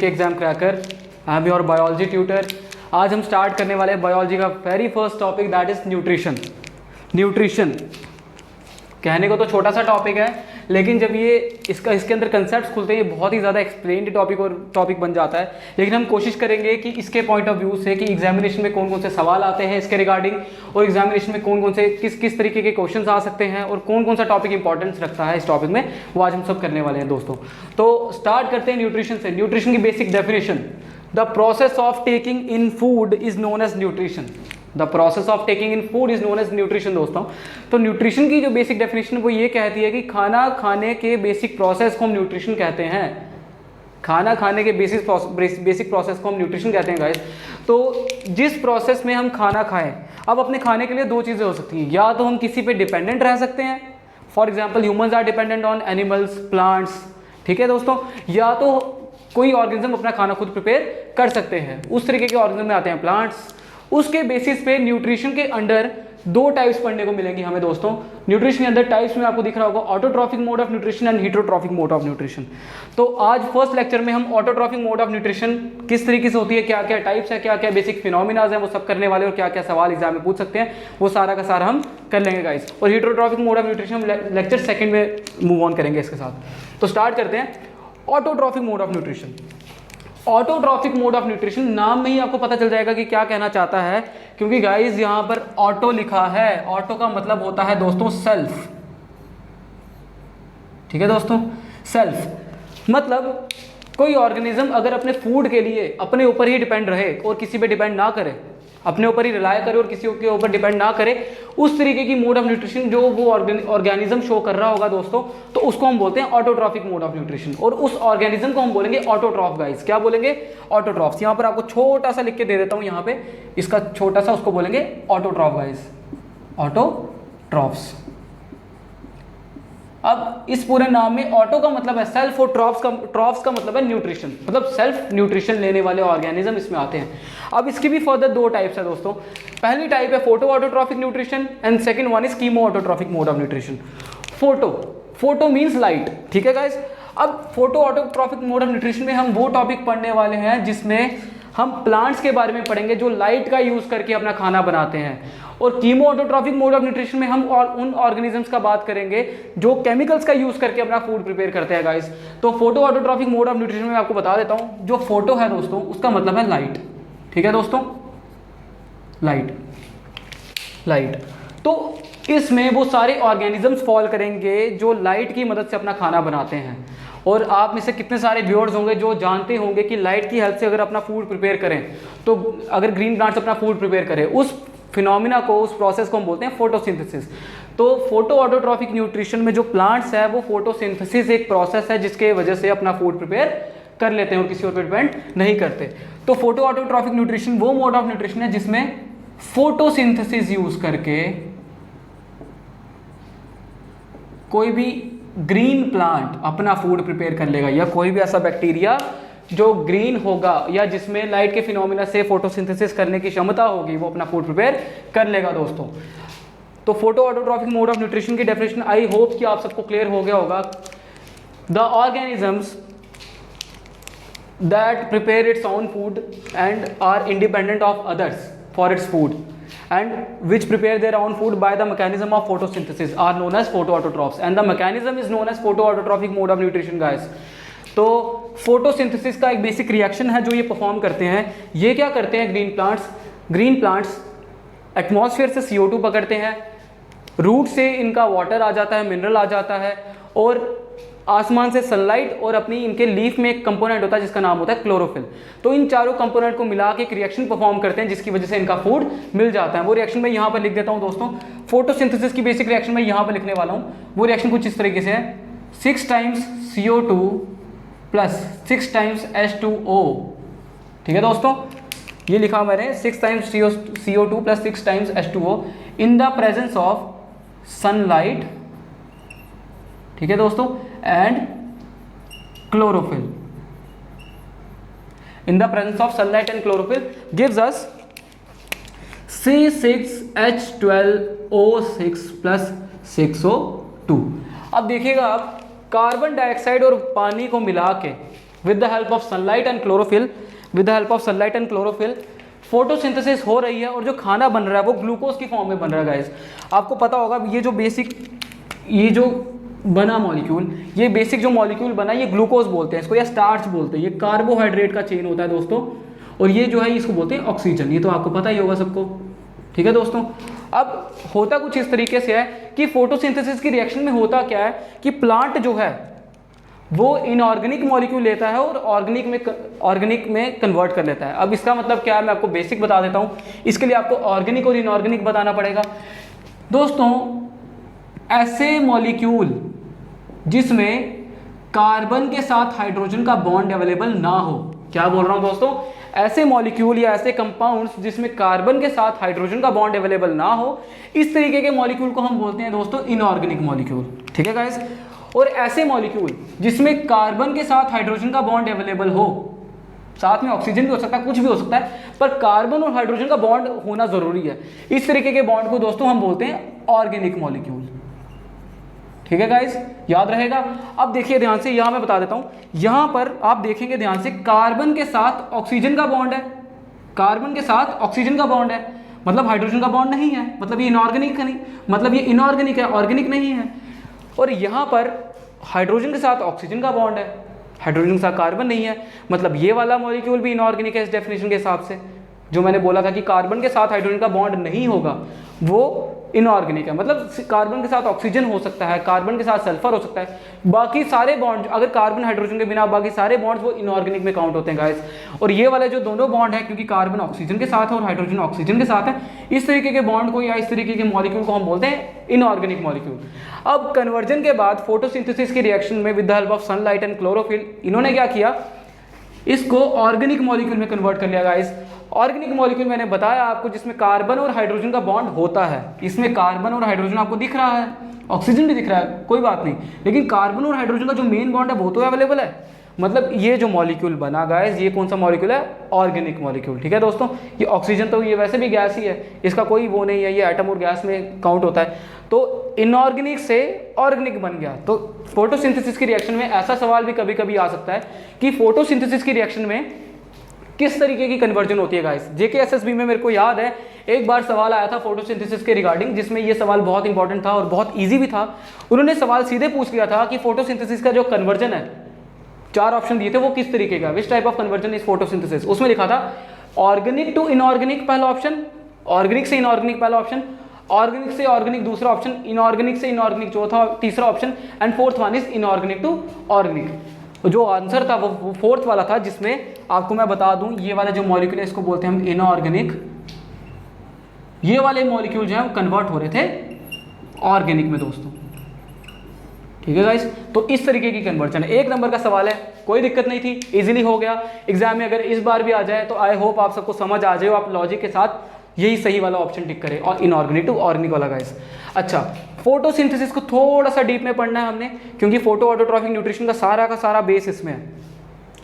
JK exam cracker, I am your biology tutor. आज हम start करने वाले हैं बायोलॉजी का very first topic, that is nutrition. Nutrition कहने को तो छोटा सा टॉपिक है, लेकिन जब ये इसके अंदर कंसेप्ट्स खुलते हैं ये बहुत ही ज़्यादा एक्सप्लेन्ड टॉपिक बन जाता है। लेकिन हम कोशिश करेंगे कि इसके पॉइंट ऑफ व्यू से कि एग्जामिनेशन में कौन कौन से सवाल आते हैं इसके रिगार्डिंग, और एग्जामिनेशन में कौन कौन से किस तरीके के क्वेश्चंस आ सकते हैं और कौन कौन सा टॉपिक इंपॉर्टेंस रखता है इस टॉपिक में, वो आज हम सब करने वाले हैं दोस्तों। तो स्टार्ट करते हैं न्यूट्रिशन से। न्यूट्रिशन की basic definition, the process of taking in food is known as nutrition. The process of taking in food is known as nutrition दोस्तों। तो न्यूट्रिशन की जो बेसिक डेफिनेशन वो ये कहती है कि खाना खाने के बेसिक प्रोसेस को हम न्यूट्रिशन कहते हैं। खाना खाने के बेसिक प्रोसेस को हम न्यूट्रिशन कहते हैं गाइस। तो जिस प्रोसेस में हम खाना खाएं, अब अपने खाने के लिए दो चीज़ें हो सकती हैं, या तो हम किसी पे डिपेंडेंट रह सकते हैं, for example humans are dependent on animals, plants, ठीक है दोस्तों, या तो कोई ऑर्गेनिज्म अपना खाना खुद प्रिपेयर कर सकते हैं, उस तरीके के ऑर्गेनिज्म में आते हैं प्लांट्स। उसके बेसिस पे न्यूट्रिशन के अंडर दो टाइप्स पढ़ने को मिलेंगी हमें दोस्तों। न्यूट्रिशन के अंदर टाइप्स में आपको दिख रहा होगा autotrophic mode of nutrition and heterotrophic mode of nutrition. तो आज फर्स्ट लेक्चर में हम ऑटोट्रॉफिक मोड ऑफ न्यूट्रिशन किस तरीके से होती है, क्या क्या टाइप्स है, क्या क्या बेसिक फिनोमिनाज है, वो सब करने वाले, और क्या क्या सवाल एग्जाम में पूछ सकते हैं, वो सारा का सारा हम कर लेंगे गाइस। और heterotrophic mode of nutrition lecture second में मूव ऑन करेंगे इसके साथ। तो स्टार्ट करते हैं autotrophic mode of nutrition. Autotrophic mode of nutrition, नाम में ही आपको पता चल जाएगा कि क्या कहना चाहता है, क्योंकि गाइस यहां पर ऑटो लिखा है। ऑटो का मतलब होता है दोस्तों सेल्फ, ठीक है दोस्तों, सेल्फ मतलब कोई ऑर्गेनिज्म अगर अपने फूड के लिए अपने ऊपर ही डिपेंड रहे और किसी पे डिपेंड ना करे, अपने ऊपर ही रिलाय करे और किसी के ऊपर डिपेंड ना करे, उस तरीके की मोड ऑफ न्यूट्रिशन जो वो ऑर्गेनिज्म शो कर रहा होगा दोस्तों, तो उसको हम बोलते हैं ऑटोट्रॉफिक मोड ऑफ न्यूट्रिशन। और उस ऑर्गेनिज्म को हम बोलेंगे ऑटोट्रॉफ गाइस। क्या बोलेंगे? ऑटोट्रॉफ्स। यहाँ पर आपको छोटा सा लिख के दे देता हूँ, यहाँ पे इसका छोटा सा, उसको बोलेंगे ऑटोट्रॉफ गाइस, ऑटोट्रॉफ्स। अब इस पूरे नाम में ऑटो का मतलब है सेल्फ और ट्रॉफ्स का मतलब है न्यूट्रिशन, मतलब सेल्फ न्यूट्रिशन लेने वाले ऑर्गेनिज्म इसमें आते हैं। अब इसकी भी फर्दर दो टाइप्स है दोस्तों। पहली टाइप है photo autotrophic nutrition and second one is chemo autotrophic mode of nutrition. Photo means light, ठीक है गाइस। अब photo autotrophic mode of nutrition में हम वो टॉपिक पढ़ने वाले हैं जिसमें हम प्लांट्स के बारे में पढ़ेंगे जो लाइट का यूज करके अपना खाना बनाते हैं। और chemo autotrophic mode of nutrition में हम उन ऑर्गेनिजम्स का बात करेंगे जो केमिकल्स का यूज करके अपना फूड प्रिपेयर करते हैं गाइस। तो photo autotrophic mode of nutrition में आपको बता देता हूं, जो फोटो है दोस्तों उसका मतलब है लाइट, ठीक है दोस्तों, लाइट। तो इसमें वो सारे ऑर्गेनिजम्स फॉल करेंगे जो लाइट की मदद से अपना खाना बनाते हैं। और आप में से कितने सारे व्यूअर्स होंगे जो जानते होंगे कि लाइट की हेल्प से अगर अपना फूड प्रिपेयर करें, तो अगर ग्रीन प्लांट्स अपना फूड प्रिपेयर करें, उस फिनोमिना को, उस प्रोसेस को हम बोलते हैं फोटोसिंथेसिस। तो फोटो ऑटोट्रॉफिक न्यूट्रिशन में जो प्लांट्स है वो फोटोसिंथेसिस एक प्रोसेस है जिसके वजह से अपना फूड प्रिपेयर कर लेते हैं और किसी और पर डिपेंड नहीं करते। तो फोटो ऑटोट्रॉफिक न्यूट्रिशन वो मोड ऑफ न्यूट्रिशन है जिसमें फोटोसिंथेसिस यूज करके कोई भी ग्रीन प्लांट अपना फूड प्रिपेयर कर लेगा, या कोई भी ऐसा बैक्टीरिया जो ग्रीन होगा या जिसमें लाइट के फिनोमिना से फोटोसिंथेसिस करने की क्षमता होगी, वो अपना फूड प्रिपेयर कर लेगा दोस्तों। तो photo autotrophic mode of nutrition की डेफिनेशन आई होप कि आप सबको क्लियर हो गया होगा। The organisms that prepare its own food and are independent of others for its food and which prepare their own food by the mechanism of photosynthesis are known as photoautotrophs, and the mechanism is known as photoautotropic mode of nutrition guys। तो photosynthesis का एक basic reaction है जो ये perform करते हैं। ये क्या करते हैं ग्रीन प्लांट्स एटमॉस्फेयर से CO2 पकड़ते हैं, रूट से इनका वाटर आ जाता है, मिनरल आ जाता है, और आसमान से सनलाइट, और अपनी इनके लीफ में एक कंपोनेंट होता है जिसका नाम होता है क्लोरोफिल। तो इन चारों कंपोनेंट को मिला के एक रिएक्शन परफॉर्म करते हैं जिसकी वजह से इनका फूड मिल जाता है। वो रिएक्शन मैं यहाँ पर लिख देता हूँ दोस्तों। फोटोसिंथेसिस की बेसिक रिएक्शन मैं यहाँ पर लिखने वाला हूँ। वो रिएक्शन कुछ इस तरीके से है, 6 times CO2 plus 6 times H2O, ठीक है दोस्तों, ये लिखा मैंने 6 times CO2 plus 6 times H2O in the presence of sunlight, ठीक है दोस्तों, and chlorophyll. In the presence of sunlight and chlorophyll gives us C6H12O6 plus 6O2। अब देखिएगा आप, कार्बन डाइऑक्साइड और पानी को मिला के with the help of sunlight and chlorophyll, with the help of sunlight and chlorophyll photosynthesis हो रही है और जो खाना बन रहा है वो ग्लूकोज की फॉर्म में बन रहा है गाइस। आपको पता होगा ये जो बेसिक, ये जो बना मॉलिक्यूल, ये बेसिक जो मॉलिक्यूल बना ये ग्लूकोज बोलते हैं इसको, या स्टार्च बोलते हैं। ये कार्बोहाइड्रेट का चेन होता है दोस्तों, और ये जो है इसको बोलते हैं ऑक्सीजन। ये तो आपको पता ही होगा सबको, ठीक है दोस्तों। अब होता कुछ इस तरीके से है कि फोटोसिंथेसिस की रिएक्शन में होता क्या है कि प्लांट जो है वो इनऑर्गेनिक मॉलिक्यूल लेता है और ऑर्गेनिक में कन्वर्ट कर लेता है। अब इसका मतलब क्या है, मैं आपको बेसिक बता देता हूँ। इसके लिए आपको ऑर्गेनिक और इनऑर्गेनिक बताना पड़ेगा दोस्तों। ऐसे मॉलिक्यूल जिसमें कार्बन के साथ हाइड्रोजन का बॉन्ड अवेलेबल ना हो, क्या बोल रहा हूँ दोस्तों, ऐसे मॉलिक्यूल या ऐसे कंपाउंड्स जिसमें कार्बन के साथ हाइड्रोजन का बॉन्ड अवेलेबल ना हो, इस तरीके के मॉलिक्यूल को हम बोलते हैं दोस्तों इनऑर्गेनिक मॉलिक्यूल, ठीक है गाइस। और ऐसे मॉलिक्यूल जिसमें कार्बन के साथ हाइड्रोजन का बॉन्ड अवेलेबल हो, साथ में ऑक्सीजन भी हो सकता है, कुछ भी हो सकता है, पर कार्बन और हाइड्रोजन का बॉन्ड होना जरूरी है, इस तरीके के बॉन्ड को दोस्तों हम बोलते हैं ऑर्गेनिक मॉलिक्यूल, ठीक है गाइस, याद रहेगा। अब देखिए ध्यान से, यहां मैं बता देता हूं, यहां पर आप देखेंगे ध्यान से, कार्बन के साथ ऑक्सीजन का बॉन्ड है, कार्बन के साथ ऑक्सीजन का बॉन्ड है, मतलब हाइड्रोजन का बॉन्ड नहीं है, मतलब ये इनऑर्गेनिक नहीं, मतलब ये इनऑर्गेनिक है, ऑर्गेनिक नहीं है। और यहां पर हाइड्रोजन के साथ ऑक्सीजन का बॉन्ड है, हाइड्रोजन के साथ कार्बन नहीं है, मतलब ये वाला मॉलिक्यूल भी इनऑर्गेनिक है इस डेफिनेशन के हिसाब से। जो मैंने बोला था कि कार्बन के साथ हाइड्रोजन का बॉन्ड नहीं होगा वो इनऑर्गेनिक है, मतलब कार्बन के साथ ऑक्सीजन हो सकता है, कार्बन के साथ सल्फर हो सकता है, बाकी सारे बॉन्ड, अगर कार्बन हाइड्रोजन के बिना बाकी सारे बॉन्ड्स वो इनऑर्गेनिक में काउंट होते हैं गाइस। और ये वाले जो दोनों बॉन्ड है, क्योंकि कार्बन ऑक्सीजन के साथ है और हाइड्रोजन ऑक्सीजन के साथ है, इस तरीके के बॉन्ड को या इस तरीके के मॉलिक्यूल को हम बोलते हैं इनऑर्गेनिक मॉलिक्यूल। अब कन्वर्जन के बाद फोटोसिंथेसिस की रिएक्शन में with the help of sunlight and chlorophyll, इन्होंने क्या किया, इसको ऑर्गेनिक मॉलिक्यूल में कन्वर्ट कर लिया गाइस। ऑर्गेनिक मॉलिक्यूल मैंने बताया आपको जिसमें कार्बन और हाइड्रोजन का बॉन्ड होता है, इसमें कार्बन और हाइड्रोजन आपको दिख रहा है, ऑक्सीजन भी दिख रहा है, कोई बात नहीं, लेकिन कार्बन और हाइड्रोजन का जो मेन बॉन्ड है वो तो अवेलेबल है, मतलब ये जो मॉलिक्यूल बना गाइस, ये कौन सा मॉलिक्यूल है, ऑर्गेनिक मॉलिक्यूल, ठीक है दोस्तों। ये ऑक्सीजन तो ये वैसे भी गैस ही है, इसका कोई वो नहीं है, ये एटम और गैस में काउंट होता है, तो इनऑर्गेनिक से ऑर्गेनिक बन गया। तो फोटोसिंथेसिस की रिएक्शन में ऐसा सवाल भी कभी कभी आ सकता है कि फोटोसिंथेसिस की रिएक्शन में किस तरीके की कन्वर्जन होती है गाइस। जेकेएसएसबी में मेरे को याद है एक बार सवाल आया था फोटोसिंथेसिस के रिगार्डिंग, जिसमें ये सवाल बहुत इंपॉर्टेंट था और बहुत इजी भी था। उन्होंने सवाल सीधे पूछ लिया था कि फोटोसिंथेसिस का जो कन्वर्जन है, 4 ऑप्शन दिए थे, वो किस तरीके का, which type of conversion is photosynthesis. उसमें लिखा था ऑर्गेनिक टू इनऑर्गेनिक पहला ऑप्शन, ऑर्गेनिक से इनऑर्गेनिक पहला ऑप्शन, ऑर्गेनिक से ऑर्गेनिक दूसरा ऑप्शन, इनऑर्गेनिक से इनऑर्गेनिक चौथा तीसरा option, and fourth one is inorganic to organic. जो आंसर था वो फोर्थ वाला था, जिसमें आपको मैं बता दूं ये वाला जो मॉलिक्यूल है इसको बोलते हैं हम इनऑर्गेनिक। ये वाले मॉलिक्यूल जो है वो कन्वर्ट हो रहे थे ऑर्गेनिक में दोस्तों, ठीक है गाइस। तो इस तरीके की कन्वर्जन है। 1 नंबर का सवाल है, कोई दिक्कत नहीं थी, इजीली हो गया। एग्जाम में अगर इस बार भी आ जाए तो आई होप आप सबको समझ आ जाए, आप लॉजिक के साथ यही सही वाला ऑप्शन टिक करें, और इनऑर्गेनिक टू ऑर्गेनिक वाला गाइस। अच्छा, फोटोसिंथेसिस को थोड़ा सा डीप में पढ़ना है हमने, क्योंकि फोटो ऑटोट्रॉफिक न्यूट्रिशन का सारा बेस इसमें है,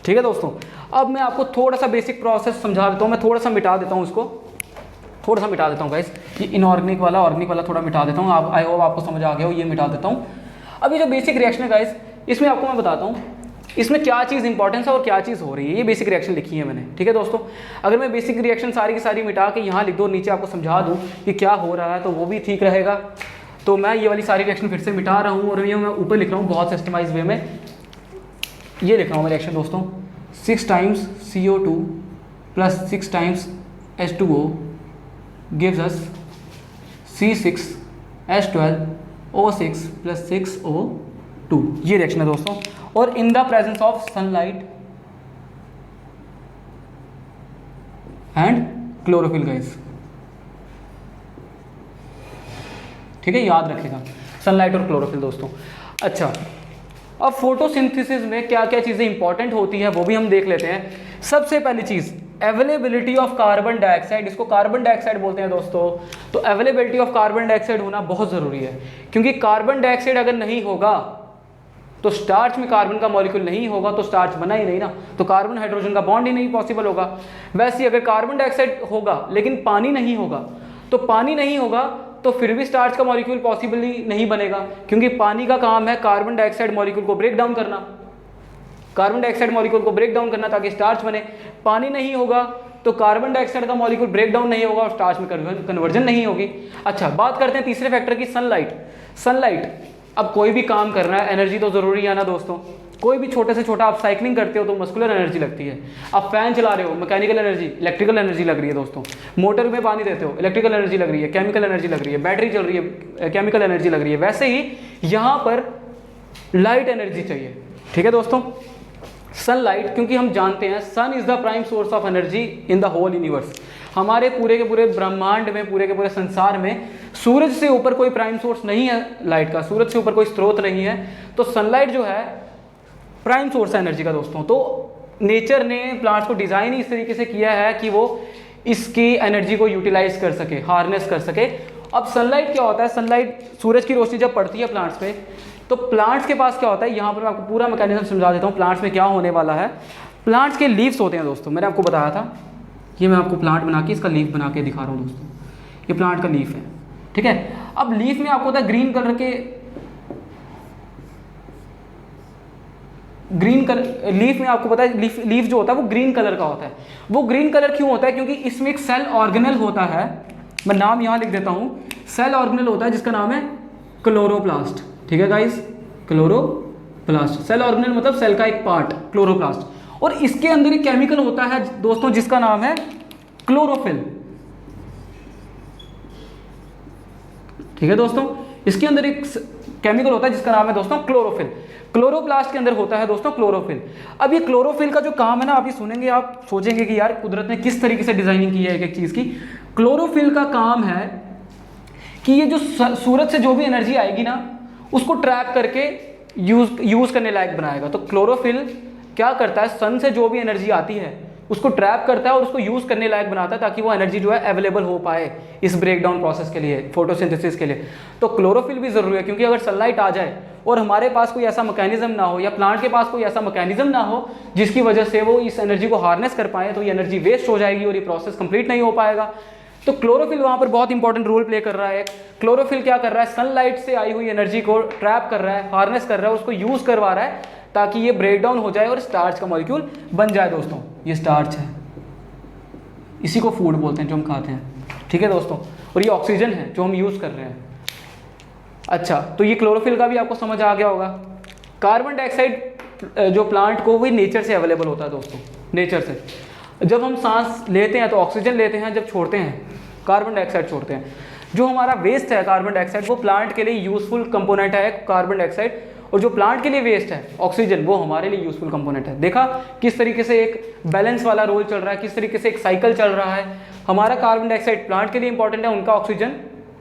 ठीक है दोस्तों। अब मैं आपको थोड़ा सा बेसिक प्रोसेस समझा देता हूँ, मैं थोड़ा सा मिटा देता हूँ उसको, थोड़ा सा मिटा देता हूँ गाइस, ये इनऑर्गेनिक वाला ऑर्गेनिक वाला थोड़ा मिटा देता हूँ। आप आई होप आपको समझ आ गया हो, ये मिटा देता हूँ। अभी जो बेसिक रिएक्शन है गाइस, इसमें आपको मैं बताता हूँ इसमें क्या चीज़ इंपॉर्टेंस है और क्या चीज़ हो रही है। ये बेसिक रिएक्शन लिखी है मैंने, ठीक है दोस्तों। अगर मैं बेसिक रिएक्शन सारी की सारी मिटा के यहाँ लिख दूँ, नीचे आपको समझा दूँ कि क्या हो रहा है, तो वो भी ठीक रहेगा। तो मैं ये वाली सारी रिएक्शन फिर से मिटा रहा हूँ, और ये मैं ऊपर लिख रहा हूँ बहुत सिस्टमाइज वे में। ये लिख रहा हूँ मैं रिएक्शन दोस्तों, 6 times CO2 plus 6 times H2O gives us C6H12O6 plus 6O2। ये रिएक्शन है दोस्तों, और in the presence of sunlight and chlorophyll guys, ठीक है, याद रखिएगा सनलाइट और क्लोरोफिल दोस्तों। अच्छा, अब फोटोसिंथेसिस में क्या क्या चीज़ें इंपॉर्टेंट होती है वो भी हम देख लेते हैं। सबसे पहली चीज़ अवेलेबिलिटी ऑफ कार्बन डाइऑक्साइड, इसको कार्बन डाइऑक्साइड बोलते हैं दोस्तों। तो अवेलेबिलिटी ऑफ कार्बन डाइऑक्साइड होना बहुत ज़रूरी है, क्योंकि कार्बन डाइऑक्साइड अगर नहीं होगा तो स्टार्च में कार्बन का मॉलिक्यूल नहीं होगा, तो स्टार्च बना ही नहीं ना, तो कार्बन हाइड्रोजन का बॉन्ड ही नहीं पॉसिबल होगा। वैसे ही अगर कार्बन डाइऑक्साइड होगा लेकिन पानी नहीं होगा, तो पानी नहीं होगा तो फिर भी स्टार्च का मॉलिक्यूल पॉसिबली नहीं बनेगा, क्योंकि पानी का काम है कार्बन डाइऑक्साइड मॉलिक्यूल को ब्रेक डाउन करना, कार्बन डाइऑक्साइड मॉलिक्यूल को ब्रेक डाउन करना ताकि स्टार्च बने। पानी नहीं होगा तो कार्बन डाइऑक्साइड का मॉलिक्यूल ब्रेक डाउन नहीं होगा और स्टार्च में कन्वर्जन नहीं होगी। अच्छा, बात करते हैं तीसरे फैक्टर की, सनलाइट। सनलाइट, अब कोई भी काम करना है एनर्जी तो ज़रूरी है ना दोस्तों। कोई भी छोटे से छोटा आप साइकिलिंग करते हो तो मस्कुलर एनर्जी लगती है। आप फैन चला रहे हो, मैकेनिकल एनर्जी, इलेक्ट्रिकल एनर्जी लग रही है दोस्तों। मोटर में पानी देते हो, इलेक्ट्रिकल एनर्जी लग रही है, केमिकल एनर्जी लग रही है। बैटरी चल रही है, केमिकल एनर्जी लग रही है। वैसे ही यहाँ पर लाइट एनर्जी चाहिए। ठीक है दोस्तों, सनलाइट, क्योंकि हम जानते हैं sun is the prime source of energy in the whole universe. हमारे पूरे के पूरे ब्रह्मांड में, पूरे के पूरे संसार में सूरज से ऊपर कोई प्राइम सोर्स नहीं है लाइट का, सूरज से ऊपर कोई स्रोत नहीं है। तो सनलाइट जो है प्राइम सोर्स है एनर्जी का दोस्तों। तो नेचर ने प्लांट्स को डिज़ाइन इस तरीके से किया है कि वो इसकी एनर्जी को यूटिलाइज कर सके, हार्नेस कर सके। अब सनलाइट क्या होता है, सनलाइट सूरज की रोशनी जब पड़ती है प्लांट्स पे, तो प्लांट्स के पास क्या होता है, यहाँ पर मैं आपको पूरा मैकेनिज्म समझा देता हूँ प्लांट्स में क्या होने वाला है। प्लांट्स के लीव्स होते हैं दोस्तों, मैंने आपको बताया था। ये मैं आपको प्लांट बना के इसका लीफ बना के दिखा रहा हूँ दोस्तों। ये प्लांट का लीफ है, ठीक है। अब लीफ में आपको होता है ग्रीन कलर के, ग्रीन कलर लीफ में आपको पता है लीफ जो होता है वो ग्रीन कलर का होता है। वो ग्रीन कलर क्यों होता है, क्योंकि इसमें एक सेल ऑर्गेनल होता है। मैं नाम यहाँ लिख देता हूँ, सेल ऑर्गेनल होता है जिसका नाम है क्लोरोप्लास्ट। ठीक है गाइस, क्लोरोप्लास्ट, सेल ऑर्गेनल मतलब सेल का एक पार्ट, क्लोरोप्लास्ट। और इसके अंदर एक केमिकल होता है दोस्तों जिसका नाम है क्लोरोफिल। ठीक है दोस्तों, इसके अंदर एक केमिकल होता है जिसका नाम है दोस्तों क्लोरोफिल। क्लोरोप्लास्ट के अंदर होता है दोस्तों क्लोरोफिल। अब ये क्लोरोफिल का जो काम है ना, आप ये सुनेंगे आप सोचेंगे कि यार कुदरत ने किस तरीके से डिजाइनिंग की है एक एक चीज की। क्लोरोफिल का काम है कि ये जो सूरज से जो भी एनर्जी आएगी ना उसको ट्रैप करके यूज करने लायक बनाएगा। तो क्लोरोफिल क्या करता है, सन से जो भी एनर्जी आती है उसको ट्रैप करता है और उसको यूज करने लायक बनाता है ताकि वो एनर्जी जो है अवेलेबल हो पाए इस ब्रेक डाउन प्रोसेस के लिए, फोटोसिंथेसिस के लिए। तो क्लोरोफिल भी जरूरी है, क्योंकि अगर सनलाइट आ जाए और हमारे पास कोई ऐसा मैकेनिज्म ना हो या प्लांट के पास कोई ऐसा मैकेनिज्म ना हो जिसकी वजह से वो इस एनर्जी को हार्नेस कर पाए, तो ये एनर्जी वेस्ट हो जाएगी और ये प्रोसेस कंप्लीट नहीं हो पाएगा। तो क्लोरोफिल वहाँ पर बहुत इंपॉर्टेंट रोल प्ले कर रहा है। क्लोरोफिल क्या कर रहा है, सनलाइट से आई हुई एनर्जी को ट्रैप कर रहा है, हार्नेस कर रहा है, उसको यूज करवा रहा है ताकि ये ब्रेक डाउन हो जाए और स्टार्च का मॉलिक्यूल बन जाए। दोस्तों ये स्टार्च है, इसी को फूड बोलते हैं जो हम खाते हैं। ठीक है दोस्तों, और ये ऑक्सीजन है जो हम यूज कर रहे हैं। अच्छा, तो ये क्लोरोफिल का भी आपको समझ आ गया होगा। कार्बन डाइऑक्साइड जो प्लांट को भी नेचर से अवेलेबल होता है दोस्तों, नेचर से। जब हम सांस लेते हैं तो ऑक्सीजन लेते हैं, जब छोड़ते हैं कार्बन डाइऑक्साइड छोड़ते हैं। जो हमारा वेस्ट है कार्बन डाइऑक्साइड, वो प्लांट के लिए यूजफुल कंपोनेंट है कार्बन डाइऑक्साइड, और जो प्लांट के लिए वेस्ट है ऑक्सीजन, वो हमारे लिए यूजफुल कंपोनेंट है। देखा किस तरीके से एक बैलेंस वाला रोल चल रहा है, किस तरीके से एक साइकिल चल रहा है। हमारा कार्बन डाइऑक्साइड प्लांट के लिए इंपॉर्टेंट है, उनका ऑक्सीजन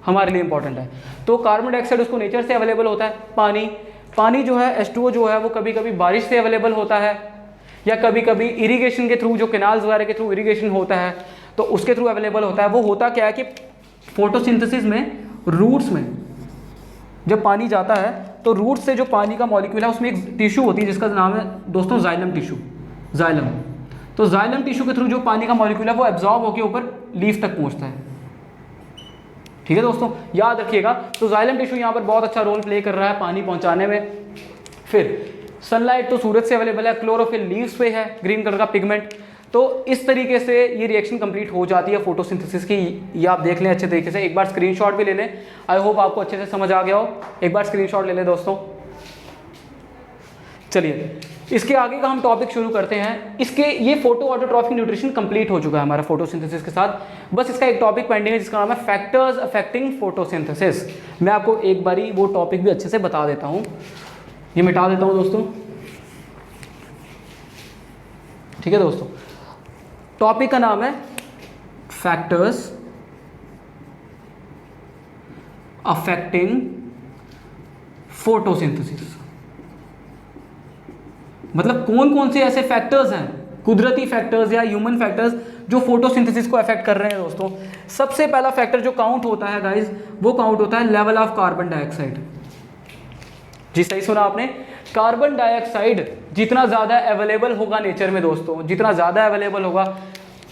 हमारे लिए इंपॉर्टेंट है। तो कार्बन डाइऑक्साइड उसको नेचर से अवेलेबल होता है। पानी जो है H2O जो है वो कभी कभी बारिश से अवेलेबल होता है, या कभी कभी इरिगेशन के थ्रू, जो कैनाल्स वगैरह के थ्रू इरिगेशन होता है तो उसके थ्रू अवेलेबल होता है। वो होता क्या है कि फोटोसिंथेसिस में रूट्स में जब पानी जाता है तो रूट्स से जो पानी का मॉलिक्यूल है उसमें एक टिश्यू होती है जिसका नाम है दोस्तों जाइलम टिश्यू, जाइलम। तो जाइलम टिश्यू के थ्रू जो पानी का मॉलिक्यूल है वो एब्जॉर्ब होकर ऊपर लीफ तक पहुंचता है। ठीक है दोस्तों, याद रखिएगा। तो जाइलम टिश्यू यहाँ पर बहुत अच्छा रोल प्ले कर रहा है पानी पहुंचाने में। फिर सनलाइट तो सूरज से अवेलेबल है, क्लोरोफिल लीव्स पे है, ग्रीन कलर का पिगमेंट। तो इस तरीके से ये रिएक्शन कंप्लीट हो जाती है फोटोसिंथेसिस की। ये आप देख लें अच्छे तरीके से, एक बार स्क्रीनशॉट भी ले लें। आई होप आपको अच्छे से समझ आ गया हो। एक बार स्क्रीनशॉट ले लें दोस्तों। चलिए इसके आगे का हम टॉपिक शुरू करते हैं। इसके ये फोटो ऑटोट्रॉफिक न्यूट्रिशन कंप्लीट हो चुका है हमारा फोटोसिंथेसिस के साथ। बस इसका एक टॉपिक पेंडिंग है जिसका नाम है फैक्टर्स अफेक्टिंग फोटोसिंथेसिस। मैं आपको एक बारी वो टॉपिक भी अच्छे से बता देता हूँ। ये मिटा देता हूँ दोस्तों। ठीक है दोस्तों, टॉपिक का नाम है फैक्टर्स अफेक्टिंग फोटोसिंथेसिस। मतलब कौन कौन से ऐसे फैक्टर्स हैं, कुदरती फैक्टर्स या ह्यूमन फैक्टर्स, जो फोटोसिंथेसिस को अफेक्ट कर रहे हैं दोस्तों। सबसे पहला फैक्टर जो काउंट होता है गाइस, वो काउंट होता है लेवल ऑफ कार्बन डाइऑक्साइड। जी सही सुना आपने, कार्बन डाइऑक्साइड जितना ज़्यादा अवेलेबल होगा नेचर में दोस्तों, जितना ज़्यादा अवेलेबल होगा।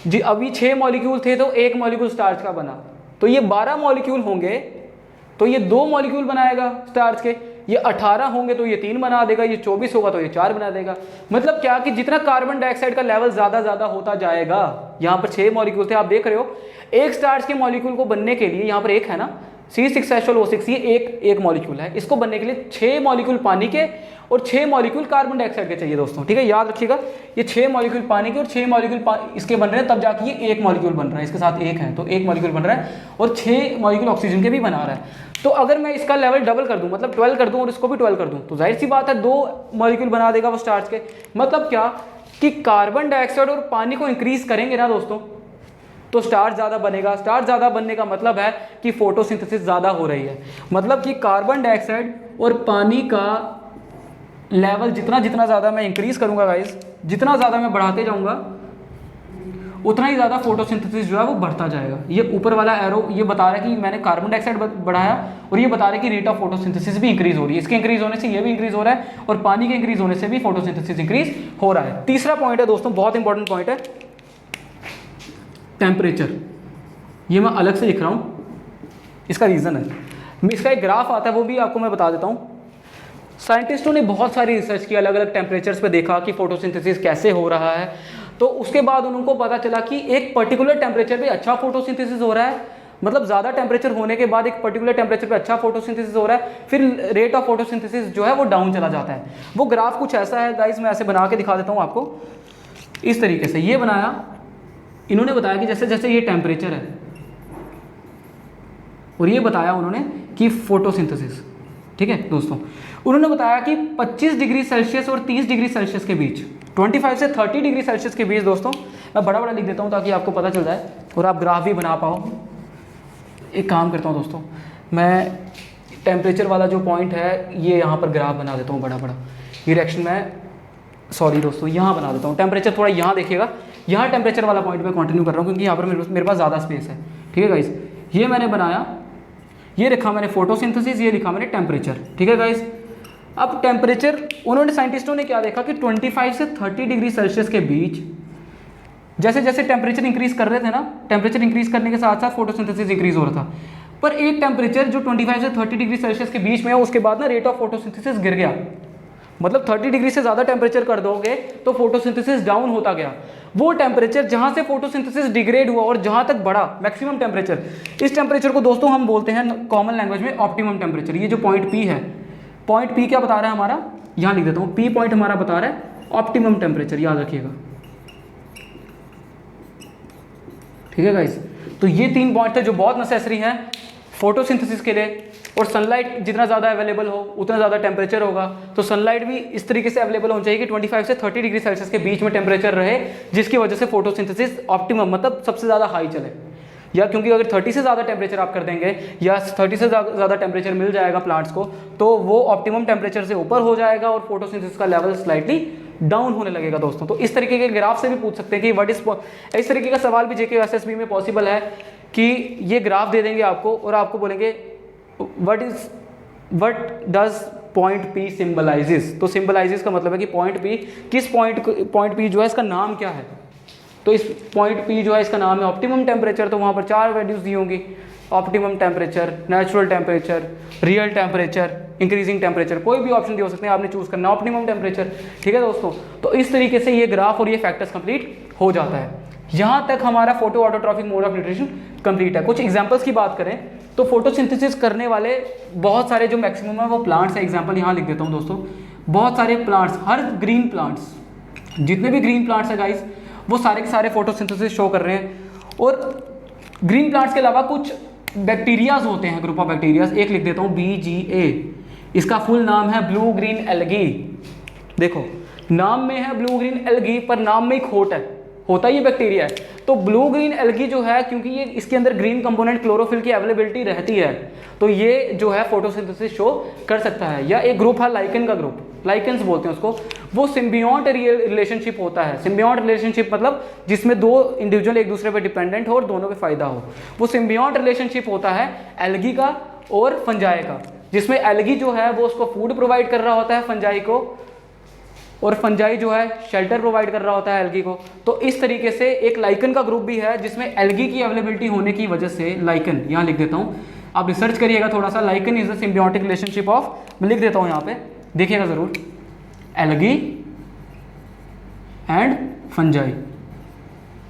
जी अभी 6 मॉलिक्यूल थे तो 1 मॉलिक्यूल स्टार्च का बना, तो ये 12 मॉलिक्यूल होंगे तो ये 2 मॉलिक्यूल बनाएगा स्टार्च के। ये 18 होंगे तो ये 3 बना देगा, ये 24 होगा तो ये 4 बना देगा। मतलब क्या कि जितना कार्बन डाइऑक्साइड का लेवल ज़्यादा होता जाएगा, यहाँ पर 6 मॉलिक्यूल थे आप देख रहे हो, एक स्टार्च के मॉलिक्यूल को बनने के लिए, यहाँ पर एक है ना C6H12O6, ये एक मॉलिक्यूल है, इसको बनने के लिए 6 मॉलिक्यूल पानी के और 6 मॉलिक्यूल कार्बन डाइऑक्साइड के चाहिए दोस्तों, ठीक है, याद रखिएगा। ये 6 मॉलिक्यूल पानी के और 6 मॉलिक्यूल इसके बन रहे हैं, तब जाके ये एक मॉलिक्यूल बन रहा है, इसके साथ एक है तो एक मॉलिक्यूल बन रहा है, और 6 मॉलिक्यूल ऑक्सीजन के भी बना रहा है। तो अगर मैं इसका लेवल डबल कर दूं, मतलब 12 कर दूं और इसको भी 12 कर दूं, तो जाहिर सी बात है 2 मॉलिक्यूल बना देगा वो स्टार्च के। मतलब क्या कि कार्बन डाइऑक्साइड और पानी को इंक्रीज करेंगे ना दोस्तों, तो स्टार्च ज़्यादा बनेगा। स्टार्च ज़्यादा बनने का मतलब है कि फोटोसिंथेसिस ज़्यादा हो रही है, मतलब कि कार्बन डाइऑक्साइड और पानी का लेवल जितना ज़्यादा मैं इंक्रीज करूंगा गाइस, जितना ज़्यादा मैं बढ़ाते जाऊंगा उतना ही ज़्यादा फोटोसिंथेसिस जो है वो बढ़ता जाएगा। ये ऊपर वाला एरो ये बता रहा है कि मैंने कार्बन डाइऑक्साइड बढ़ाया, और ये बता रहा है कि रेट ऑफ फोटोसिंथेसिस भी इंक्रीज हो रही है, इसके इंक्रीज होने से ये भी इंक्रीज हो रहा है, और पानी के इंक्रीज होने से भी फोटोसिंथेसिस इंक्रीज हो रहा है। तीसरा पॉइंट है दोस्तों, बहुत इंपॉर्टेंट पॉइंट है, टेम्परेचर। ये मैं अलग से लिख रहा हूँ, इसका रीज़न है, इसका एक ग्राफ आता है वो भी आपको मैं बता देता हूँ। साइंटिस्टों ने बहुत सारी रिसर्च की, अलग अलग टेम्परेचर्स पे देखा कि फोटोसिंथेसिस कैसे हो रहा है, तो उसके बाद उनको पता चला कि एक पर्टिकुलर टेम्परेचर पे अच्छा फोटोसिंथेसिस हो रहा है, मतलब ज़्यादा टेम्परेचर होने के बाद एक पर्टिकुलर टेम्परेचर पे अच्छा फोटोसिंथेसिस हो रहा है, फिर रेट ऑफ फोटोसिंथेसिस जो है वो डाउन चला जाता है। वो ग्राफ कुछ ऐसा है गाइस, मैं ऐसे बना के दिखा देता हूँ आपको, इस तरीके से ये बनाया, इन्होंने बताया कि जैसे जैसे ये टेम्परेचर है, और ये बताया उन्होंने कि फोटोसिंथेसिस, ठीक है दोस्तों, उन्होंने बताया कि 25 डिग्री सेल्सियस और 30 डिग्री सेल्सियस के बीच, 25 से 30 डिग्री सेल्सियस के बीच दोस्तों, मैं बड़ा लिख देता हूँ ताकि आपको पता चल जाए और आप ग्राफ भी बना पाओ। एक काम करता हूँ दोस्तों, मैं टेम्परेचर वाला जो पॉइंट है ये यहाँ पर ग्राफ बना देता हूँ बड़ा, ये डायरेक्शन में, सॉरी दोस्तों, यहाँ बना देता हूँ। टेम्परेचर थोड़ा यहाँ देखिएगा, यहाँ टेम्परेचर वाला पॉइंट मैं कंटिन्यू कर रहा हूँ क्योंकि यहाँ पर मेरे पास ज़्यादा स्पेस है, ठीक है गाइस। ये मैंने बनाया, ये लिखा मैंने फोटोसिंथेसिस, ये लिखा मैंने टेम्परेचर, ठीक है गाइस। अब टेम्परेचर, उन्होंने साइंटिस्टों ने क्या देखा कि 25 से 30 डिग्री सेल्सियस के बीच जैसे जैसे टेम्परेचर इंक्रीज कर रहे थे ना, टेम्परेचर इंक्रीज करने के साथ साथ फोटोसिंथेसिस इंक्रीज हो रहा था, पर एक टेम्परेचर जो 25 से 30 डिग्री सेल्सियस के बीच में है, उसके बाद ना रेट ऑफ फोटोसिंथेसिस गिर गया। मतलब 30 डिग्री से ज़्यादा टेम्परेचर कर दोगे तो फोटोसिंथेसिस डाउन होता गया। वो टेम्परेचर जहाँ से फोटोसिंथेसिस डिग्रेड हुआ और जहाँ तक बढ़ा मैक्सिमम टेम्परेचर, इस टेम्परेचर को दोस्तों हम बोलते हैं कॉमन लैंग्वेज में ऑप्टिमम टेम्परेचर। ये जो पॉइंट पी है, पॉइंट पी क्या बता रहा है हमारा, यहाँ लिख देता हूँ, पी पॉइंट हमारा बता रहा है ऑप्टिमम टेम्परेचर, याद रखिएगा, ठीक है गाइस। तो ये 3 पॉइंट थे जो बहुत नेसेसरी हैं फोटोसिंथेसिस के लिए, और सनलाइट जितना ज़्यादा अवेलेबल हो उतना ज़्यादा टेम्परेचर होगा, तो सनलाइट भी इस तरीके से अवेलेबल होनी चाहिए कि 25 से 30 डिग्री सेल्सियस के बीच में टेम्परेचर रहे, जिसकी वजह से फोटोसिंथेसिस ऑप्टिमम मतलब सबसे ज़्यादा हाई चले। या क्योंकि अगर 30 से ज़्यादा टेम्परेचर आप कर देंगे या 30 से ज़्यादा टेम्परेचर मिल जाएगा प्लांट्स को, तो वो ऑप्टिमम टेम्परेचर से ऊपर हो जाएगा और फोटोसिंथेसिस का लेवल स्लाइटली डाउन होने लगेगा दोस्तों। तो इस तरीके के ग्राफ से भी पूछ सकते हैं कि व्हाट इज, इस तरीके का सवाल भी जेके एसएसबी में पॉसिबल है कि ये ग्राफ दे देंगे आपको और आपको बोलेंगे what does point P symbolizes. तो सिंबलाइजेस का मतलब है कि पॉइंट पी किस पॉइंट पी जो है इसका नाम क्या है। तो इस पॉइंट पी जो है इसका नाम है ऑप्टिमम टेम्परेचर। तो वहाँ पर 4 वैल्यूज दी होंगी, optimum temperature, natural temperature, real temperature, increasing temperature, कोई भी ऑप्शन दे हो सकते हैं, आपने चूज करना ऑप्टिमम टेम्परेचर, ठीक है दोस्तों। तो इस तरीके से ये ग्राफ और ये फैक्टर्स कंप्लीट हो जाता है। यहाँ तक हमारा photo autotrophic mode of nutrition complete है। कुछ एग्जांपल्स की बात करें तो फोटोसिंथेसिस करने वाले बहुत सारे जो मैक्सिमम है वो प्लांट्स है। एग्जांपल यहाँ लिख देता हूँ दोस्तों, बहुत सारे प्लांट्स, हर ग्रीन प्लांट्स, जितने भी ग्रीन प्लांट्स है गाइस, वो सारे के सारे फोटोसिंथेसिस शो कर रहे हैं। और ग्रीन प्लांट्स के अलावा कुछ बैक्टीरियाज होते हैं, ग्रुप ऑफ बैक्टीरियाज, एक लिख देता हूँ BGA, इसका फुल नाम है ब्लू ग्रीन एल्गी। देखो नाम में है ब्लू ग्रीन एल्गी, पर नाम में ही खोट है, होता ही बैक्टीरिया है। तो ब्लू ग्रीन एल्गी जो है, क्योंकि ये इसके अंदर ग्रीन कंपोनेंट क्लोरोफिल की अवेलेबिलिटी रहती है, तो ये जो है फोटोसिंथेसिस शो कर सकता है। या एक ग्रुप है लाइकन का ग्रुप, लाइकन्स बोलते हैं उसको, वो सिम्बियोंट रिलेशनशिप होता है। सिम्बियोंट रिलेशनशिप मतलब जिसमें 2 इंडिविजुअल एक दूसरे पे डिपेंडेंट हो और दोनों पे फायदा हो, वो सिम्बियोंट रिलेशनशिप होता है एल्गी का और फंजाई का, जिसमें एल्गी जो है वो उसको फूड प्रोवाइड कर रहा होता है फंजाई को, और फंजाई जो है शेल्टर प्रोवाइड कर रहा होता है एल्गी को। तो इस तरीके से एक लाइकन का ग्रुप भी है जिसमें एल्गी की अवेलेबिलिटी होने की वजह से, लाइकन यहाँ लिख देता हूँ, आप रिसर्च करिएगा थोड़ा सा। Lichen is the symbiotic relationship of, मैं लिख देता हूँ यहाँ पे, देखिएगा ज़रूर, एल्गी एंड फंजाई,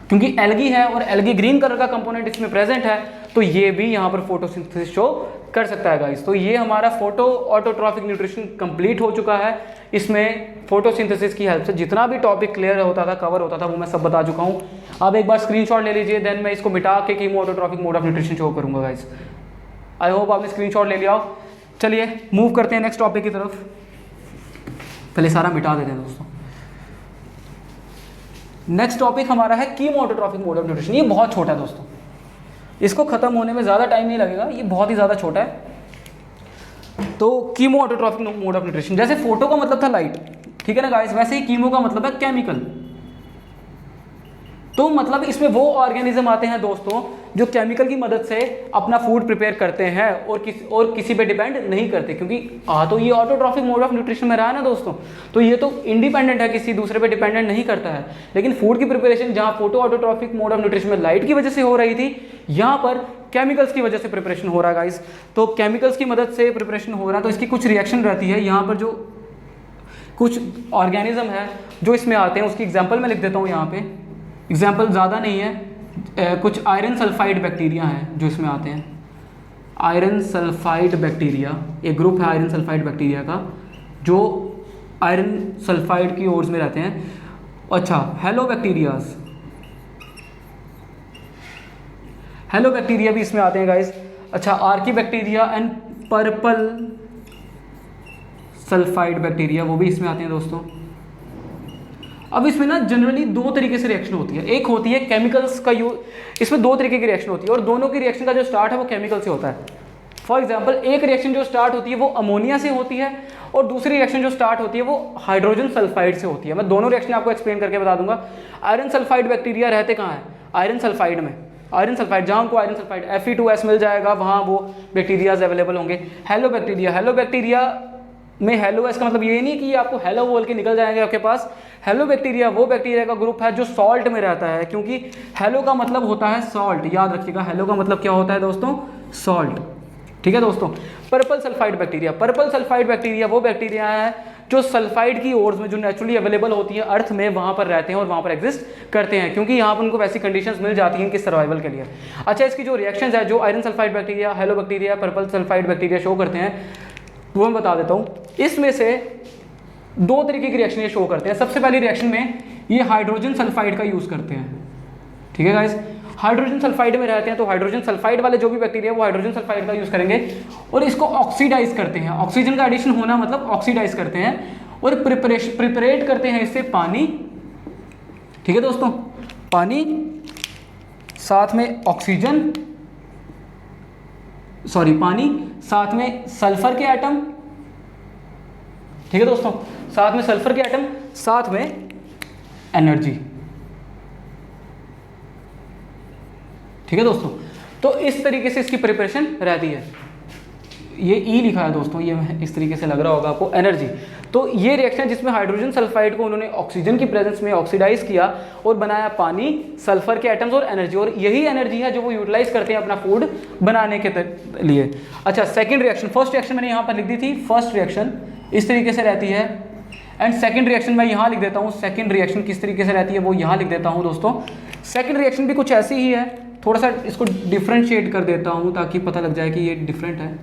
क्योंकि एल्गी है और एल्गी ग्रीन कलर का कंपोनेंट इसमें प्रेजेंट है, तो ये भी यहाँ पर फोटोसिंथेसिस शो कर सकता है गाइस। तो ये हमारा फोटो ऑटोट्रॉफिक न्यूट्रिशन कंप्लीट हो चुका है। इसमें फोटोसिंथेसिस की हेल्प से जितना भी टॉपिक क्लियर होता था, कवर होता था, वो मैं सब बता चुका हूँ। अब एक बार स्क्रीनशॉट ले लीजिए, देन मैं इसको मिटा के chemo autotrophic mode of nutrition show करूँगा गाइस। आई होप आपने स्क्रीनशॉट ले लिया हो। चलिए मूव करते हैं नेक्स्ट टॉपिक की तरफ। पहले सारा मिटा देते हैं दोस्तों। नेक्स्ट टॉपिक हमारा है chemo autotrophic mode of nutrition. ये बहुत छोटा है दोस्तों, इसको खत्म होने में ज़्यादा टाइम नहीं लगेगा, ये बहुत ही ज़्यादा छोटा है। तो chemo autotrophic mode of nutrition, जैसे फोटो का मतलब था लाइट, ठीक है ना गाइस, वैसे ही कीमो का मतलब है केमिकल। तो मतलब इसमें वो ऑर्गेनिज्म आते हैं दोस्तों जो केमिकल की मदद से अपना फूड प्रिपेयर करते हैं और किसी पे डिपेंड नहीं करते, क्योंकि तो ये ऑटोट्रॉफिक मोड ऑफ न्यूट्रिशन में रहा है ना दोस्तों, तो ये तो इंडिपेंडेंट है, किसी दूसरे पे डिपेंडेंट नहीं करता है। लेकिन फूड की प्रिपरेशन जहाँ photo autotrophic mode of nutrition में लाइट की वजह से हो रही थी, यहाँ पर केमिकल्स की वजह से प्रिपरेशन हो रहा है गाइस। तो केमिकल्स की मदद से प्रिपरेशन हो रहा है, तो इसकी कुछ रिएक्शन रहती है। यहाँ पर जो कुछ ऑर्गेनिज्म है जो इसमें आते हैं, उसकी एग्जाम्पल मैं लिख देता हूँ यहाँ पे। एग्जाम्पल ज़्यादा नहीं है, कुछ आयरन सल्फाइड बैक्टीरिया हैं जो इसमें आते हैं। आयरन सल्फाइड बैक्टीरिया, एक ग्रुप है आयरन सल्फाइड बैक्टीरिया का, जो आयरन सल्फाइड की ओर्स में रहते हैं। अच्छा, हेलो बैक्टीरियाज, हेलो बैक्टीरिया भी इसमें आते हैं गाइस। अच्छा, Archie bacteria and purple sulphide bacteria, वो भी इसमें आते हैं दोस्तों। अब इसमें ना जनरली दो तरीके से रिएक्शन होती है। एक होती है केमिकल्स का यूज, इसमें दो तरीके की रिएक्शन होती है और दोनों की रिएक्शन का जो स्टार्ट है वो केमिकल से होता है। फॉर एग्जांपल, एक रिएक्शन जो स्टार्ट होती है वो अमोनिया से होती है और दूसरी रिएक्शन जो स्टार्ट होती है वो हाइड्रोजन सल्फाइड से होती है। मैं दोनों रिएक्शन आपको एक्सप्लेन करके बता दूंगा। आयरन सल्फाइड बैक्टीरिया रहते कहाँ हैं? आयरन सल्फाइड में। आयरन सल्फाइड, जहाँ उनको आयरन सल्फाइड Fe2S मिल जाएगा, वहाँ वो बैक्टीरियाज अवेलेबल होंगे। हेलो बैक्टीरिया, हेलो बैक्टीरिया में हेलो एस का मतलब ये नहीं कि आपको हेलो बोल के निकल जाएंगे आपके पास। हेलो बैक्टीरिया वो बैक्टीरिया का ग्रुप है जो सॉल्ट में रहता है, क्योंकि हेलो का मतलब होता है सॉल्ट। याद रखिएगा, हेलो का मतलब क्या होता है दोस्तों? सॉल्ट। ठीक है दोस्तों। Purple sulphide bacteria, purple sulphide bacteria वो बैक्टीरिया है जो सल्फाइड की ओर्स में, जो नेचुरली अवेलेबल होती है अर्थ में, वहाँ पर रहते हैं और वहाँ पर एग्जिस्ट करते हैं, क्योंकि यहाँ पर उनको वैसी कंडीशंस मिल जाती हैं इनकी सर्वाइवल के लिए। अच्छा, इसकी जो रिएक्शंस है, जो iron sulphide bacteria, hello bacteria, purple sulphide bacteria show करते हैं, वो मैं बता देता हूँ। इसमें से दो तरीके की रिएक्शन ये शो करते हैं। सबसे पहली रिएक्शन में ये हाइड्रोजन सल्फाइड का यूज़ करते हैं। ठीक है गाइस, हाइड्रोजन सल्फाइड में रहते हैं, तो हाइड्रोजन सल्फाइड वाले जो भी बैक्टीरिया वो हाइड्रोजन सल्फाइड का यूज़ करेंगे और इसको ऑक्सीडाइज करते हैं। ऑक्सीजन का एडिशन होना मतलब ऑक्सीडाइज करते हैं और प्रिपरेट करते हैं इससे पानी। ठीक है दोस्तों, पानी साथ में ऑक्सीजन, सॉरी पानी साथ में सल्फर के एटम। ठीक है दोस्तों, साथ में सल्फर के एटम, साथ में एनर्जी। ठीक है दोस्तों, तो इस तरीके से इसकी प्रिपरेशन रहती है। ये ई लिखा है दोस्तों, ये इस तरीके से लग रहा होगा आपको, एनर्जी। तो ये रिएक्शन जिसमें हाइड्रोजन सल्फाइड को उन्होंने ऑक्सीजन की प्रेजेंस में ऑक्सीडाइज किया और बनाया पानी, सल्फर के एटम्स और एनर्जी, और यही एनर्जी है जो वो यूटिलाइज करते हैं अपना फूड बनाने के लिए। अच्छा, सेकंड रिएक्शन, फर्स्ट रिएक्शन मैंने यहाँ पर लिख दी थी। फर्स्ट रिएक्शन इस तरीके से रहती है एंड सेकंड रिएक्शन मैं यहाँ लिख देता हूँ। सेकंड रिएक्शन किस तरीके से रहती है वो यहाँ लिख देता हूँ दोस्तों। सेकंड रिएक्शन भी कुछ ऐसी ही है, थोड़ा सा इसको डिफ्रेंशिएट कर देता हूँ ताकि पता लग जाए कि ये डिफरेंट है।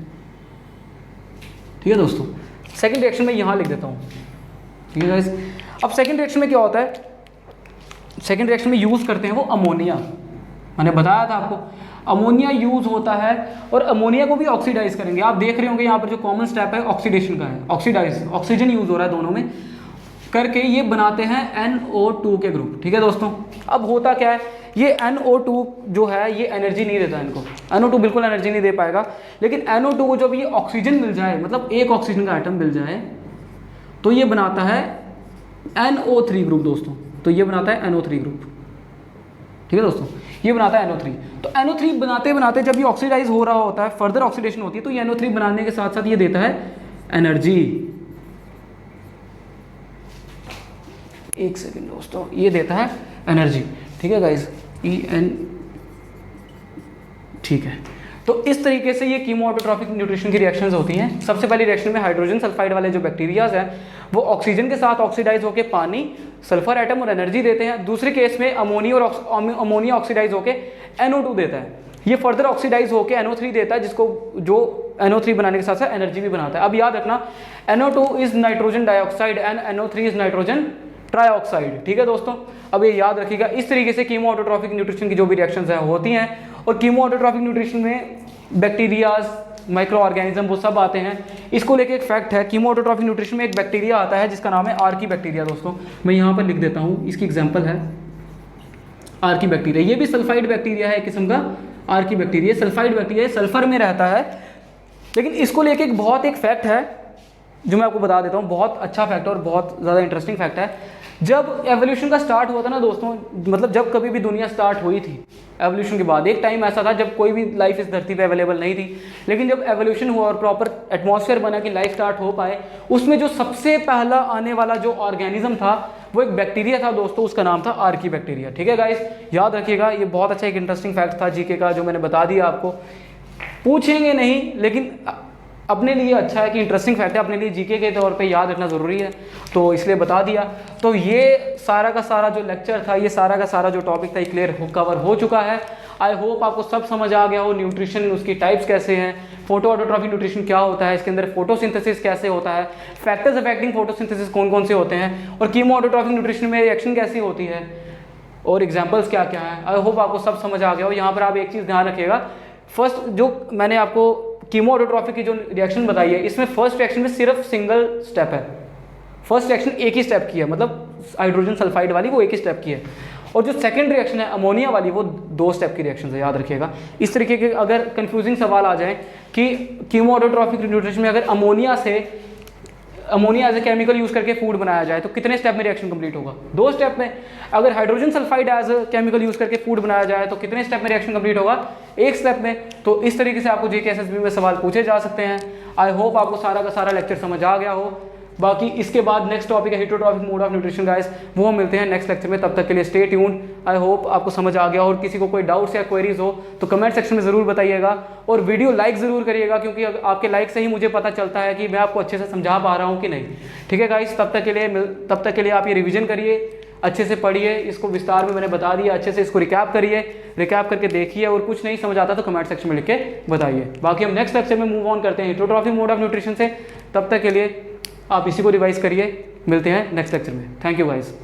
ठीक है दोस्तों, सेकंड रिएक्शन में यहाँ लिख देता हूँ। ठीक है गाइस, अब सेकंड रिएक्शन में क्या होता है? सेकंड रिएक्शन में यूज़ करते हैं वो अमोनिया। मैंने बताया था आपको, अमोनिया यूज़ होता है और अमोनिया को भी ऑक्सीडाइज करेंगे। आप देख रहे होंगे यहाँ पर जो कॉमन स्टेप है ऑक्सीडेशन का है, ऑक्सीडाइज, ऑक्सीजन यूज़ हो रहा है दोनों में, करके ये बनाते हैं NO2 के ग्रुप। ठीक है दोस्तों, अब होता क्या है, ये NO2 जो है ये एनर्जी नहीं देता इनको। NO2 बिल्कुल एनर्जी नहीं दे पाएगा, लेकिन NO2 को जब ये ऑक्सीजन मिल जाए, मतलब एक ऑक्सीजन का एटम मिल जाए, तो ये बनाता है NO3 ग्रुप दोस्तों। तो ये बनाता है NO3 ग्रुप। ठीक है दोस्तों, ये बनाता है NO3। तो NO3 बनाते बनाते जब ये ऑक्सीडाइज हो रहा होता है, फर्दर ऑक्सीडेशन होती है, तो ये NO3 बनाने के साथ साथ ये देता है एनर्जी। एक सेकेंड दोस्तों, ये देता है एनर्जी। ठीक है गाइज, EN, ठीक है। तो इस तरीके से ये कीमो ऑटोट्रॉफिक न्यूट्रिशन की रिएक्शंस होती हैं। सबसे पहली रिएक्शन में हाइड्रोजन सल्फाइड वाले जो बैक्टीरियाज हैं वो ऑक्सीजन के साथ ऑक्सीडाइज होकर पानी, सल्फर एटम और एनर्जी देते हैं। दूसरे केस में अमोनिया ऑक्सीडाइज होकर NO2 देता है। ये फर्दर ऑक्सीडाइज होकर NO3 देता है, जिसको जो NO3 बनाने के साथ साथ एनर्जी भी बनाता है। अब याद रखना NO2 is nitrogen dioxide and NO3 is nitrogen trioxide. ठीक है दोस्तों, अब ये याद रखिएगा। इस तरीके से कीमो ऑटोट्रॉफिक न्यूट्रिशन की जो भी रिएक्शंस हैं होती हैं। और कीमो ऑटोट्रॉफिक न्यूट्रिशन में बैक्टीरियाज, माइक्रो ऑर्गेनिज्म वो सब आते हैं। इसको लेके एक फैक्ट है, कीमो ऑटोट्रॉफिक न्यूट्रिशन में एक बैक्टीरिया आता है जिसका नाम है आर्की बैक्टीरिया। दोस्तों मैं यहाँ पर लिख देता हूँ, इसकी एग्जाम्पल है आर्की बैक्टीरिया। ये भी सल्फाइड बैक्टीरिया है, एक किस्म का Archie bacteria, sulphide bacteria, sulphur में रहता है। लेकिन इसको लेके एक बहुत एक फैक्ट है जो मैं आपको बता देता हूँ, बहुत अच्छा फैक्ट है और बहुत ज़्यादा इंटरेस्टिंग फैक्ट है। जब एवोल्यूशन का स्टार्ट हुआ था ना दोस्तों, मतलब जब कभी भी दुनिया स्टार्ट हुई थी एवोल्यूशन के बाद, एक टाइम ऐसा था जब कोई भी लाइफ इस धरती पे अवेलेबल नहीं थी। लेकिन जब एवोल्यूशन हुआ और प्रॉपर एटमॉस्फेयर बना कि लाइफ स्टार्ट हो पाए, उसमें जो सबसे पहला आने वाला जो ऑर्गेनिज्म था वो एक बैक्टीरिया था दोस्तों, उसका नाम था आर्की बैक्टीरिया। ठीक है गाइस, याद रखिएगा। ये बहुत अच्छा एक इंटरेस्टिंग फैक्ट था जीके का जो मैंने बता दिया आपको। पूछेंगे नहीं, लेकिन अपने लिए अच्छा है कि इंटरेस्टिंग फैक्ट है, अपने लिए जीके के तौर पे याद रखना ज़रूरी है, तो इसलिए बता दिया। तो ये सारा का सारा जो लेक्चर था, ये सारा का सारा जो टॉपिक था, ये क्लियर कवर हो चुका है। आई होप आपको सब समझ आ गया हो। न्यूट्रिशन, उसकी टाइप्स कैसे हैं, फोटो ऑटोट्रॉफिक न्यूट्रिशन क्या होता है, इसके अंदर फोटोसिंथेसिस कैसे होता है, फैक्टर्स अफेक्टिंग फोटोसिंथेसिस कौन कौन से होते हैं, और कीमो ऑटोट्रॉफिक न्यूट्रिशन में रिएक्शन कैसी होती है, और एग्जाम्पल्स क्या क्या हैं। आई होप आपको सब समझ आ गया हो। यहाँ पर आप एक चीज़ ध्यान रखिएगा, फर्स्ट जो मैंने आपको कीमो ऑटोट्रॉफिक की जो रिएक्शन बताई है, इसमें फर्स्ट रिएक्शन में सिर्फ सिंगल स्टेप है। फर्स्ट रिएक्शन एक ही स्टेप की है, मतलब हाइड्रोजन सल्फाइड वाली वो एक ही स्टेप की है। और जो सेकंड रिएक्शन है अमोनिया वाली, वो 2 स्टेप की रिएक्शन है, याद रखिएगा। इस तरीके के अगर कंफ्यूजिंग सवाल आ जाए कि कीमो ऑटोट्रॉफिक न्यूट्रिशन में अगर ammonia as a chemical use करके फूड बनाया जाए तो कितने स्टेप में रिएक्शन कंप्लीट होगा? 2 स्टेप में। अगर hydrogen sulphide as a chemical use करके फूड बनाया जाए तो कितने स्टेप में रिएक्शन कंप्लीट होगा? 1 स्टेप में। तो इस तरीके से आपको जीके एसएसबी में सवाल पूछे जा सकते हैं। आई होप आपको सारा का सारा लेक्चर समझ आ गया हो। बाकी इसके बाद नेक्स्ट टॉपिक है heterotrophic mode of nutrition guys, वो हम मिलते हैं नेक्स्ट लेक्चर में। तब तक के लिए स्टे ट्यून्ड। आई होप आपको समझ आ गया हो। और किसी को कोई डाउट्स या क्वेरीज हो तो कमेंट सेक्शन में ज़रूर बताइएगा, और वीडियो लाइक ज़रूर करिएगा, क्योंकि आपके लाइक से ही मुझे पता चलता है कि मैं आपको अच्छे से समझा पा रहा हूँ कि नहीं। ठीक है गाइस, तब तक के लिए आप ये रिविजन करिए, अच्छे से पढ़िए, इसको विस्तार में मैंने बता दिया, अच्छे से इसको रिकैप करिए, रिकैप करके देखिए, और कुछ नहीं समझ आता तो कमेंट सेक्शन में लिख के बताइए। बाकी हम नेक्स्ट लेक्चर में मूव ऑन करते हैं हेटेरोट्रॉफिक मोड ऑफ न्यूट्रिशन से। तब तक के लिए आप इसी को रिवाइज करिए। मिलते हैं नेक्स्ट लेक्चर में। Thank you guys.